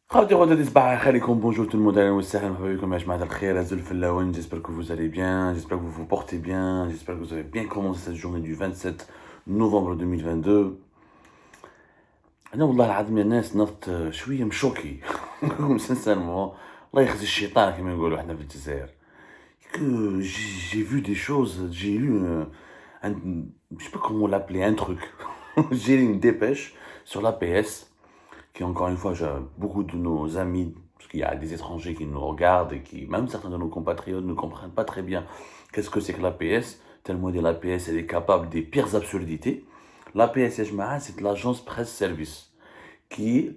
خاوتي غدوة صباح الخير عليكم bonjour tout le monde, أهلا وسهلا مرحبا بكم يا جماعة الخير أزول الفلاوين. J'espère que vous allez bien, j'espère que vous vous portez bien, j'espère que vous avez bien commencé cette journée du 27 novembre 2022. أنا والله العظيم يا ناس نضت شوية مشوكي sincèrement. الله يخزي الشيطان كما نقولوا احنا في الجزائر. Que j'ai vu des choses, j'ai lu je sais pas comment l'appeler, un truc. J'ai lu une dépêche sur l'APS qui, encore une fois, beaucoup de nos amis, parce qu'il y a des étrangers qui nous regardent et qui, même certains de nos compatriotes, ne comprennent pas très bien qu'est-ce que c'est que l'APS, tellement l'APS, elle est capable des pires absurdités. L'APS, c'est l'agence presse-service, qui est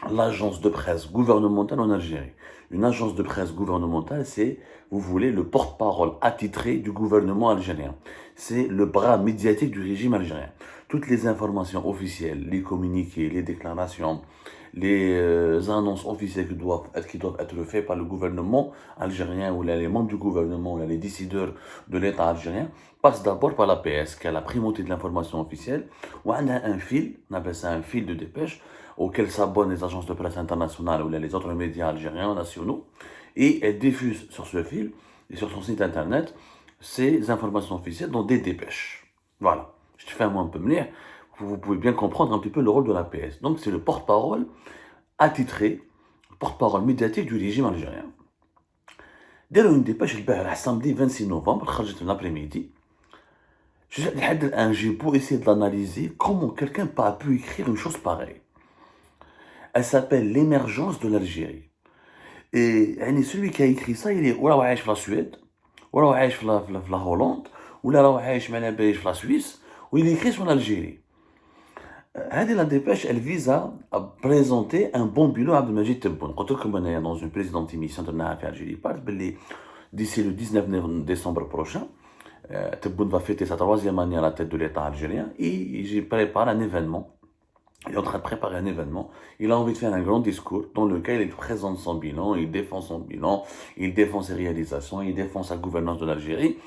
l'agence de presse gouvernementale en Algérie. Une agence de presse gouvernementale, c'est, vous voulez, le porte-parole attitré du gouvernement algérien. C'est le bras médiatique du régime algérien. Toutes les informations officielles, les communiqués, les déclarations, les annonces officielles qui doivent être faites par le gouvernement algérien ou les membres du gouvernement ou les décideurs de l'État algérien passent d'abord par l'APS, qui a la primauté de l'information officielle. On a un fil, on appelle ça un fil de dépêche, auxquels s'abonnent les agences de presse internationales ou les autres médias algériens nationaux, et elle diffuse sur ce fil et sur son site internet ces informations officielles dans des dépêches. Voilà, je te fais un mot un peu venir, vous pouvez bien comprendre un petit peu le rôle de l'APS. Donc c'est le porte-parole attitré, porte-parole médiatique du régime algérien. داروا une dépêche البارح samedi 26 novembre, خرجت l'après-midi. J'ai pour essayer de l'analyser comment quelqu'un a pu écrire une chose pareille. Elle s'appelle L'émergence de l'Algérie. Et celui qui a écrit ça, il est ou là عايش في la Suède, ou là عايش في la Hollande, ou là عايش ما نبايش في la Suisse, ou il écrit sur l'Algérie. La dépêche, elle vise à présenter un bon bilan à Abdelmajid Tebboune. قلت لكم أنا dans une précédente émission de Algérie Part, d'ici le 19 décembre prochain, Tebboune va fêter sa 3e année à la tête de l'État algérien et j'ai préparé un événement. Il est en train de préparer un événement. Il a envie de faire un grand discours dans lequel il présente son bilan, il défend son bilan, il défend ses réalisations, il défend sa gouvernance de l'Algérie.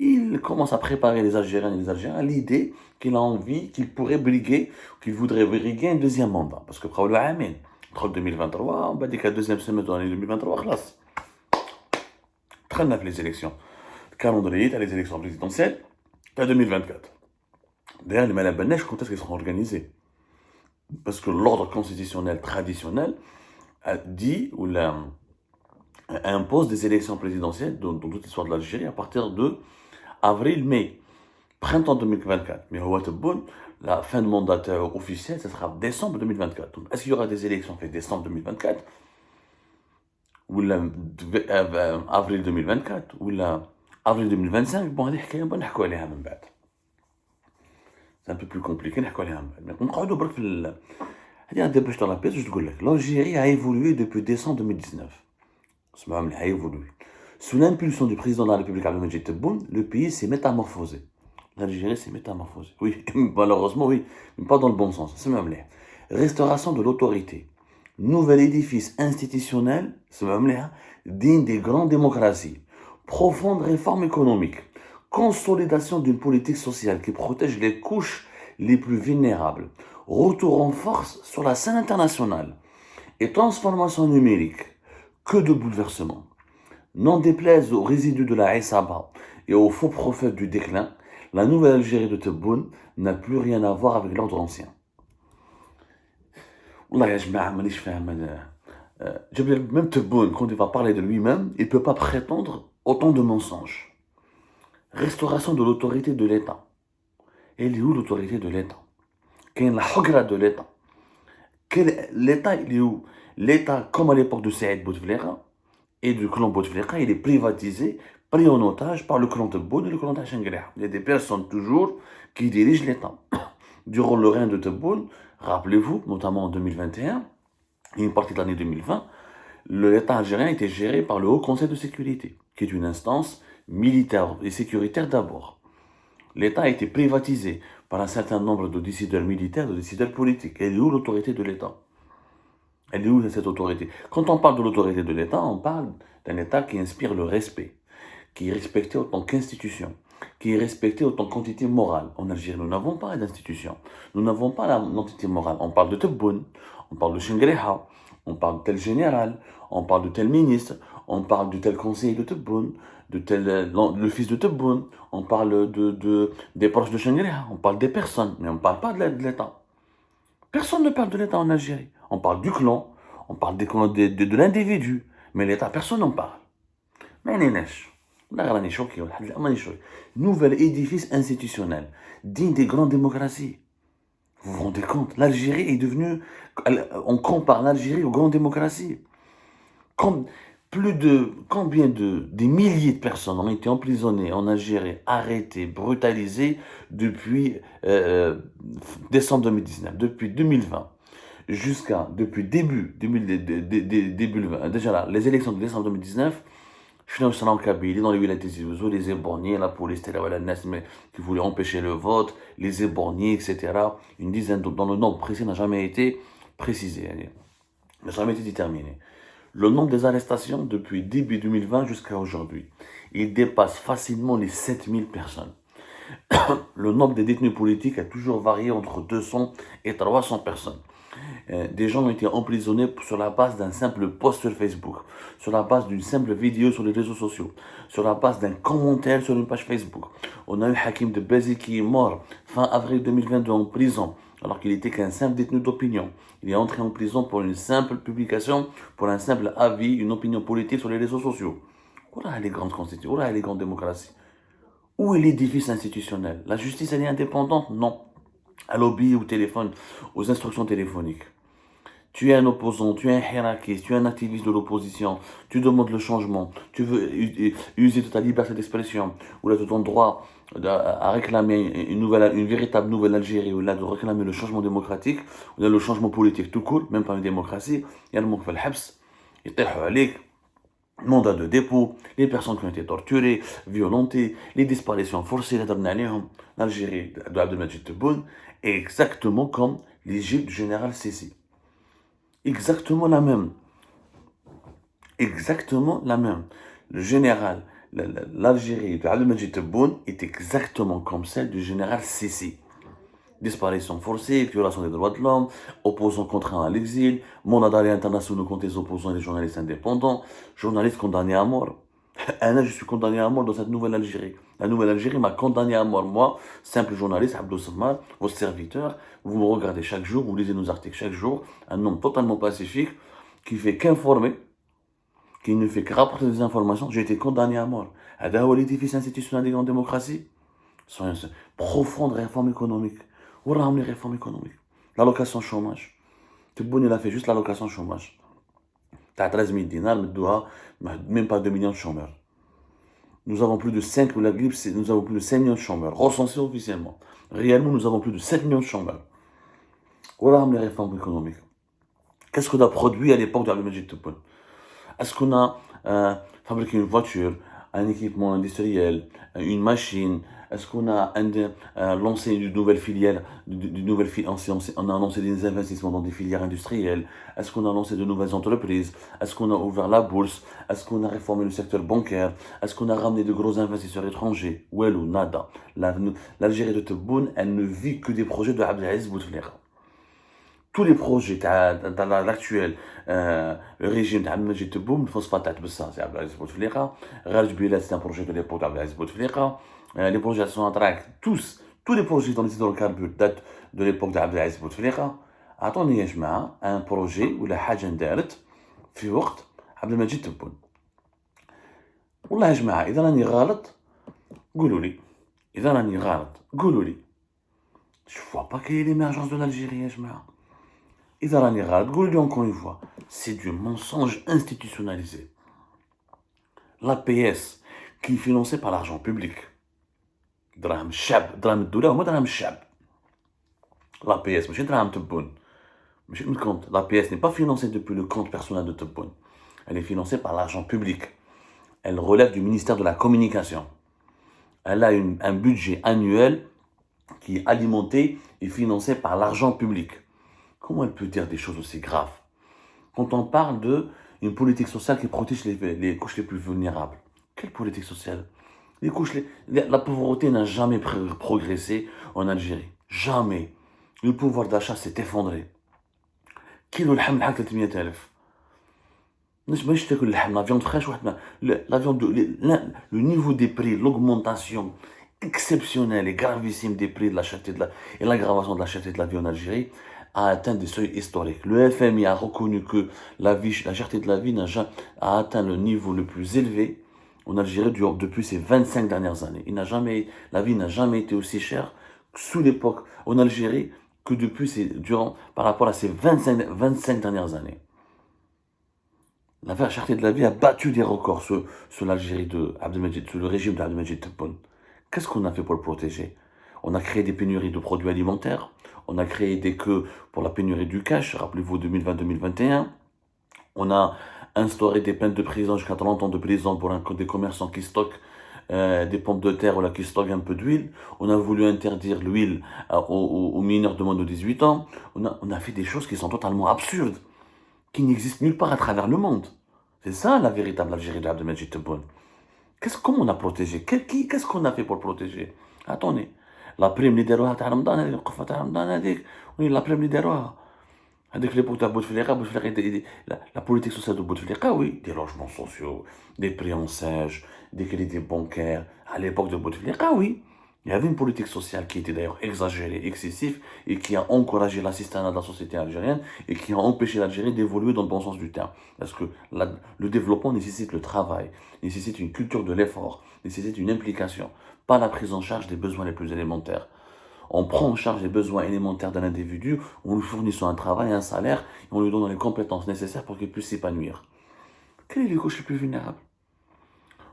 Il commence à préparer les Algériens et les Algériens à l'idée qu'il a envie, qu'il pourrait briguer, qu'il voudrait briguer un deuxième mandat. Parce que entre 2023, on va dire que la deuxième semaine de l'année 2023, classe. Très neuf les élections. Le calendrier, t'as les élections présidentielles, t'as 2024. D'ailleurs, les Malabannèches, quand est-ce qu'elles seront organisées? Parce que l'ordre constitutionnel traditionnel dit ou impose des élections présidentielles dans toute l'histoire de l'Algérie à partir de avril-mai, printemps 2024. Mais la fin de mandat officiel, ce sera décembre 2024. Donc, est-ce qu'il y aura des élections en décembre 2024 ou avril 2024 ou avril 2025? Bon, c'est un peu plus compliqué. L'Algérie a évolué depuis décembre 2019. A évolué. Sous l'impulsion du président de la République, Abdelmajid Tebboune, le pays s'est métamorphosé. L'Algérie s'est métamorphosée. Oui, malheureusement, oui, mais pas dans le bon sens. C'est même là. Restauration de l'autorité. Nouvel édifice institutionnel, c'est même là, digne des grandes démocraties. Profonde réforme économique. Consolidation d'une politique sociale qui protège les couches les plus vulnérables. Retour en force sur la scène internationale. Et transformation numérique. Que de bouleversements. N'en déplaise aux résidus de la Haïsaba et aux faux prophètes du déclin, la nouvelle Algérie de Tebboune n'a plus rien à voir avec l'ordre ancien. Wallah ya jma'a, manish fahem. Même Tebboune, quand il va parler de lui-même, il ne peut pas prétendre autant de mensonges. Restauration de l'autorité de l'État. Elle est où l'autorité de l'État? Quelle est la hogra de l'État? L'État, il est où? L'État, comme à l'époque de Saïd Bouteflika et du clan Bouteflika, il est privatisé, pris en otage par le clan Tebboune et le clan Tachengreh. Il y a des personnes toujours qui dirigent l'État. Durant le règne de Tebboune, rappelez-vous, notamment en 2021 et une partie de l'année 2020, l'État algérien était géré par le Haut Conseil de sécurité, qui est une instance militaire et sécuritaire d'abord. L'État a été privatisé par un certain nombre de décideurs militaires, de décideurs politiques. Elle est où l'autorité de l'État? Elle est où cette autorité? Quand on parle de l'autorité de l'État, on parle d'un État qui inspire le respect, qui est respecté en tant qu'institution, qui est respecté en tant qu'entité morale. En Algérie, nous n'avons pas d'institution. Nous n'avons pas l'entité morale. On parle de Tebboune, On parle de Shingreha, on parle de tel général, on parle de tel ministre, on parle de tel conseiller de Tebboune, de tel le fils de Tebboune, on parle des proches de Shingreha, on parle des personnes, mais on ne parle pas de l'État. Personne ne parle de l'État en Algérie. On parle du clan, on parle de l'individu, mais l'État, personne n'en parle. Mais nouvel édifice institutionnel, digne des grandes démocraties. Vous vous rendez compte, l'Algérie est devenue... On compare l'Algérie aux grandes démocraties. Des milliers de personnes ont été emprisonnées en Algérie, arrêtées, brutalisées depuis décembre 2019, depuis 2020, depuis début 2020. Déjà là, les élections de décembre 2019, je suis en Kabylie, dans les villages des les éborgnés, la police, qui voulait empêcher le vote, les éborgnés, etc. Une dizaine dans le nombre précis n'a jamais été précisé, n'a jamais été déterminé. Le nombre des arrestations depuis début 2020 jusqu'à aujourd'hui, il dépasse facilement les 7000 personnes. Le nombre des détenus politiques a toujours varié entre 200 et 300 personnes. Des gens ont été emprisonnés sur la base d'un simple post sur Facebook, sur la base d'une simple vidéo sur les réseaux sociaux, sur la base d'un commentaire sur une page Facebook. On a eu Hakim de Bézi qui est mort fin avril 2022 en prison, alors qu'il était qu'un simple détenu d'opinion. Il est entré en prison pour une simple publication, pour un simple avis, une opinion politique sur les réseaux sociaux. Où là les grandes constitutions, où là les grandes démocraties? Où est l'édifice institutionnel? La justice, elle est indépendante? Non. Elle obéit au téléphone, aux instructions téléphoniques. Tu es un opposant, tu es un hiérarchiste, tu es un activiste de l'opposition, tu demandes le changement, tu veux user de ta liberté d'expression, ou là de ton droit à réclamer une véritable nouvelle Algérie, ou là de réclamer le changement démocratique, ou là le changement politique tout court, même pas une démocratie, il y a le manque de l'habs, mandat de dépôt, les personnes qui ont été torturées, violentées, les disparitions forcées, l'Algérie de Abdelmadjid Tebboune est exactement comme l'Égypte du général Sissi. Exactement la même. Exactement la même. Le général, l'Algérie de Abdelmadjid Tebboune est exactement comme celle du général Sissi. Disparition forcée, violation des droits de l'homme, opposants contraints à l'exil, mandat d'arrêt international contre les opposants et les journalistes indépendants, journalistes condamnés à mort. Je suis condamné à mort dans cette nouvelle Algérie. La nouvelle Algérie m'a condamné à mort. Moi, simple journaliste, Abdou Samar, votre serviteur, vous me regardez chaque jour, vous lisez nos articles chaque jour, un homme totalement pacifique, qui fait qu'informer, qui ne fait que rapporter des informations. J'ai été condamné à mort. À l'édifice institutionnel des grandes démocraties, sont une profonde réforme économique. Où les réformes économiques? L'allocation chômage. Tebboune, il a fait juste l'allocation chômage. T'as 13 000 dinars, même pas 2 millions de chômeurs. Nous avons plus de 5, nous avons plus de 5 millions de chômeurs, recensés officiellement. Réellement, nous avons plus de 7 millions de chômeurs. Voilà les réformes économiques. Qu'est-ce qu'on a produit à l'époque de Abdelmadjid Tebboune? Est-ce qu'on a fabriqué une voiture, un équipement industriel, une machine? Est-ce qu'on a lancé une nouvelle filière, on a lancé des investissements dans des filières industrielles? Est-ce qu'on a lancé de nouvelles entreprises? Est-ce qu'on a ouvert la bourse? Est-ce qu'on a réformé le secteur bancaire? Est-ce qu'on a ramené de gros investisseurs étrangers? Well ou nada. L'Algérie de Tebboune, elle ne vit que des projets de Abdelaziz Bouteflika. Tous les projets dans l'actuel régime d'Abdelmadjid Tebboune, phosphate ça, c'est Abdelaziz Bouteflika. Raj Bilal, c'est un projet de l'époque d'Abdelaziz Bouteflika. Les projets sont en train, tous les projets dans les hydrocarbures datent de l'époque d'Abdelaziz Bouteflika. Attendez, يا جماعة, un projet ou la حاجة اندارت في وقت عبدالمجيد تبون. والله يا جماعة إذا راني غلط قولوا لي. إذا راني غلط قولوا لي. Je vois pas quelle est l'émergence de l'Algérie يا جماعة. إذا راني غلط قولوا لي encore une fois. C'est du mensonge institutionnalisé. L'APS qui est financée par l'argent public. دراهم الشعب, دراهم الدولة هما دراهم الشعب. L'APS ماشي دراهم تبون. ماشي من compte. L'APS n'est pas financée depuis le compte personnel de Tebboune. Elle est financée par l'argent public. Elle relève du ministère de la Communication. Elle a un budget annuel qui est alimenté et financé par l'argent public. Comment elle peut dire des choses aussi graves? Quand on parle d'une politique sociale qui protège les couches les plus vulnérables. Quelle politique sociale? La pauvreté n'a jamais progressé en Algérie. Jamais. Le pouvoir d'achat s'est effondré. كيلو اللحم لحق 300,000. مش تاكل اللحم، la viande fraîche واحد la viande le niveau des prix, l'augmentation exceptionnelle et gravissime des prix de la cherté de la et l'aggravation de la cherté de la vie en Algérie a atteint des seuils historiques. Le FMI a reconnu que la cherté de la vie a atteint le niveau le plus élevé en Algérie depuis ces 25 dernières années. La vie n'a jamais été aussi chère sous l'époque en Algérie que par rapport à ces 25 dernières années. La cherté de la vie a battu des records sur l'Algérie sous le régime d'Abdelmajid Tebboune. Qu'est-ce qu'on a fait pour le protéger? On a créé des pénuries de produits alimentaires, on a créé des queues pour la pénurie du cash, rappelez-vous 2020-2021. On a instauré des peines de prison jusqu'à 30 ans de prison pour des commerçants qui stockent des pompes de terre ou qui stockent un peu d'huile. On a voulu interdire l'huile aux mineurs de moins de 18 ans. On a fait des choses qui sont totalement absurdes, qui n'existent nulle part à travers le monde. C'est ça la véritable Algérie d'Abdelmajid Tebboune. Comment on a protégé? Qu'est-ce qu'on a fait pour le protéger? Attendez, la prime اللي داروها تاع رمضان هذيك الوقفه تاع رمضان هذيك وين لا بريم اللي داروها هذيك ليبوك تاع بوتفليقه la politique sociale de Bouteflika, oui, des logements sociaux, des prix en sèche, des crédits bancaires. À l'époque de Bouteflika, oui, il y avait une politique sociale qui était d'ailleurs exagérée, excessive, et qui a encouragé l'assistanat de la société algérienne et qui a empêché l'Algérie d'évoluer dans le bon sens du terme. Parce que le développement nécessite le travail, nécessite une culture de l'effort, nécessite une implication, pas la prise en charge des besoins les plus élémentaires. On prend en charge les besoins élémentaires d'un individu en lui fournissant un travail, un salaire, et en lui donnant les compétences nécessaires pour qu'il puisse s'épanouir. Quel est le couches les plus vulnérables?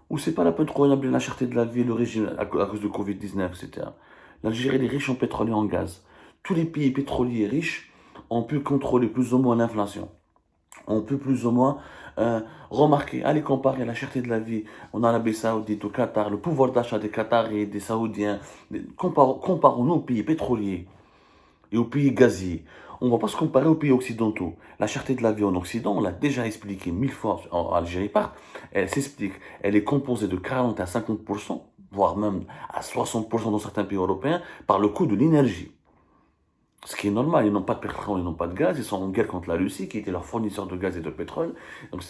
Ou c'est pas la peine de renouveler la cherté de la vie, le régime à cause de Covid-19, etc. L'Algérie est riche en pétrole et en gaz. Tous les pays pétroliers riches ont pu contrôler plus ou moins l'inflation. On peut plus ou moins remarquer, allez comparer la cherté de la vie en Arabie Saoudite, au Qatar, le pouvoir d'achat des Qataris, des Saoudiens. Comparons-nous aux pays pétroliers et aux pays gaziers. On ne va pas se comparer aux pays occidentaux. La cherté de la vie en Occident, on l'a déjà expliqué 1000 fois en Algérie, elle s'explique. Elle est composée de 40 à 50%, voire même à 60% dans certains pays européens, par le coût de l'énergie. Ce qui est normal, ils n'ont pas de pétrole, ils n'ont pas de gaz, ils sont en guerre contre la Russie qui était leur fournisseur de gaz et de pétrole. Donc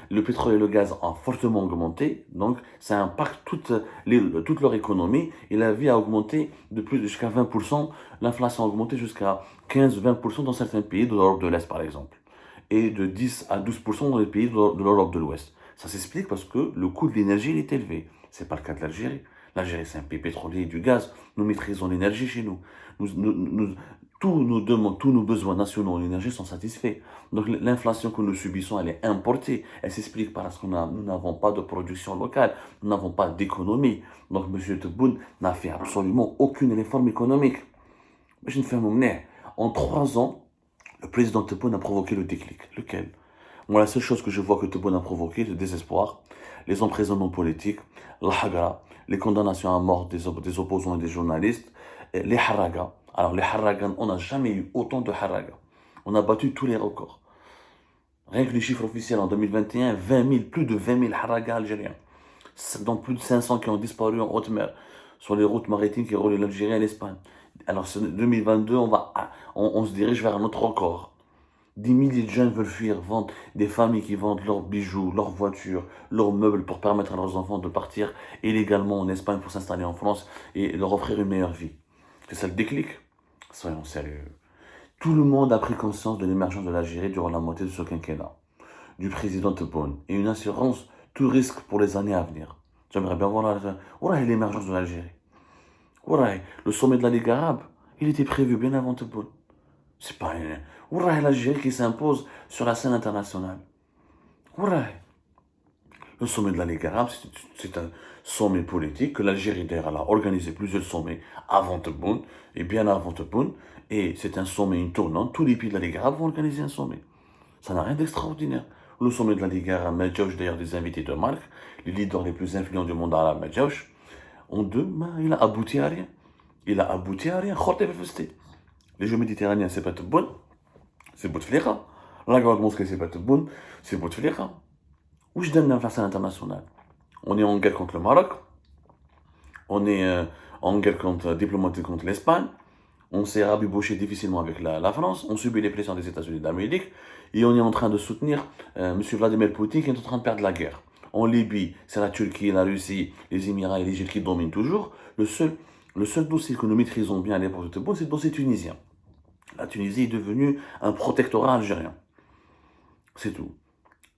le pétrole et le gaz ont fortement augmenté, donc ça impacte toute leur économie et la vie a augmenté de plus jusqu'à 20%, l'inflation a augmenté jusqu'à 15-20% dans certains pays de l'Europe de l'Est par exemple, et de 10 à 12% dans les pays de l'Europe de l'Ouest. Ça s'explique parce que le coût de l'énergie est élevé. Ce n'est pas le cas de l'Algérie. L'Algérie c'est un pays pétrolier et du gaz, nous maîtrisons l'énergie chez nous. Tous nos besoins nationaux en énergie sont satisfaits. Donc l'inflation que nous subissons, elle est importée. Elle s'explique parce que nous n'avons pas de production locale, nous n'avons pas d'économie. Donc M. Tebboune n'a fait absolument aucune réforme économique. Je ne fais en 3 ans, le président Tebboune a provoqué le déclic. Lequel? Moi, la seule chose que je vois que Tebboune a provoqué, c'est le désespoir, les emprisonnements politiques, la hagra, les condamnations à mort des opposants et des journalistes, les haragas. Alors les haragas, on n'a jamais eu autant de haragas. On a battu tous les records. Rien que les chiffres officiels en 2021, plus de 20 000 haragas algériens. Donc plus de 500 qui ont disparu en haute mer, sur les routes maritimes qui relient l'Algérie à l'Espagne. Alors en 2022, on se dirige vers un autre record. Des milliers de jeunes veulent fuir, des familles qui vendent leurs bijoux, leurs voitures, leurs meubles pour permettre à leurs enfants de partir illégalement en Espagne pour s'installer en France et leur offrir une meilleure vie. C'est ça le déclic? Soyons sérieux. Tout le monde a pris conscience de l'émergence de l'Algérie durant la moitié de ce quinquennat, du président Tebboune, et une assurance tout risque pour les années à venir. J'aimerais bien voir l'émergence de l'Algérie. Le sommet de la Ligue arabe, il était prévu bien avant Tebboune. C'est pas l'Algérie qui s'impose sur la scène internationale. Le sommet de la Ligue arabe, c'est un sommet politique que l'Algérie d'ailleurs a organisé plusieurs sommets avant Tebboune et bien avant Tebboune. Et c'est un sommet, une tournante. Tous les pays de la Ligue arabe vont organiser un sommet. Ça n'a rien d'extraordinaire. Le sommet de la Ligue arabe, Medjouch, d'ailleurs des invités de marque, les leaders les plus influents du monde arabe, Medjouch, il a abouti à rien. Il a abouti à rien. Les Jeux méditerranéens, c'est pas Tebboune, c'est Bouteflika. La grande mosquée, c'est pas Tebboune, c'est Bouteflika. Où je donne l'inflation internationale? On est en guerre contre le Maroc, on est en guerre diplomatique contre l'Espagne, On s'est rabiboché difficilement avec la France, on subit les pressions des États-Unis d'Amérique, et on est en train de soutenir M. Vladimir Poutine qui est en train de perdre la guerre. En Libye, c'est la Turquie, la Russie, les Émirats et l'Égypte qui dominent toujours. Le seul dossier que nous maîtrisons bien à l'époque de Tebboune, c'est le dossier tunisien. La Tunisie est devenue un protectorat algérien. C'est tout.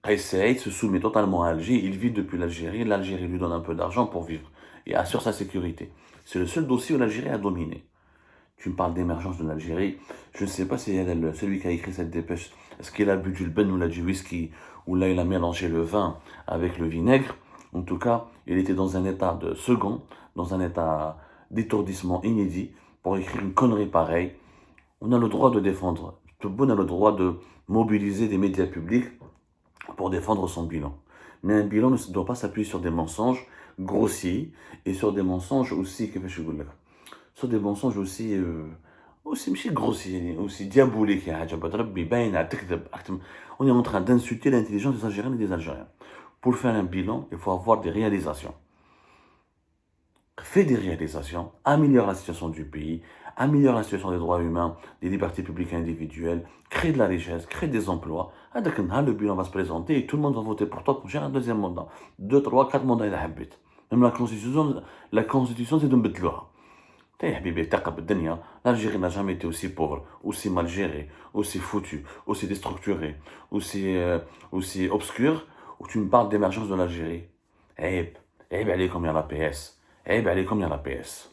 Kais Saïd se soumet totalement à Alger, il vit depuis l'Algérie, l'Algérie lui donne un peu d'argent pour vivre et assure sa sécurité. C'est le seul dossier où l'Algérie a dominé. Tu me parles d'émergence de l'Algérie, je ne sais pas si celui qui a écrit cette dépêche, est-ce qu'il a bu du ben ou là du whisky, ou là il a mélangé le vin avec le vinaigre. En tout cas, il était dans un état de second, dans un état d'étourdissement inédit, pour écrire une connerie pareille. On a le droit de défendre, tout le monde a le droit de mobiliser des médias publics pour défendre son bilan. Mais un bilan ne doit pas s'appuyer sur des mensonges grossiers et sur des mensonges aussi, sur des mensonges aussi ماشي grossiers, aussi diaboliques. On est en train d'insulter l'intelligence des Algériens et des Algériens. Pour faire un bilan, il faut avoir des réalisations. Fais des réalisations, améliore la situation du pays, améliore la situation des droits humains, des libertés publiques et individuelles, crée de la richesse, crée des emplois. Le bilan va se présenter et tout le monde va voter pour toi pour gérer un deuxième mandat. 2, 3, 4 mandats, il a habité. Même la constitution, c'est de mettre l'Algérie n'a jamais été aussi pauvre, aussi mal gérée, aussi foutue, aussi déstructurée, aussi obscure, où tu me parles d'émergence de l'Algérie. Eh, eh, ben, elle est combien la PS? Eh, ben, elle est combien la PS?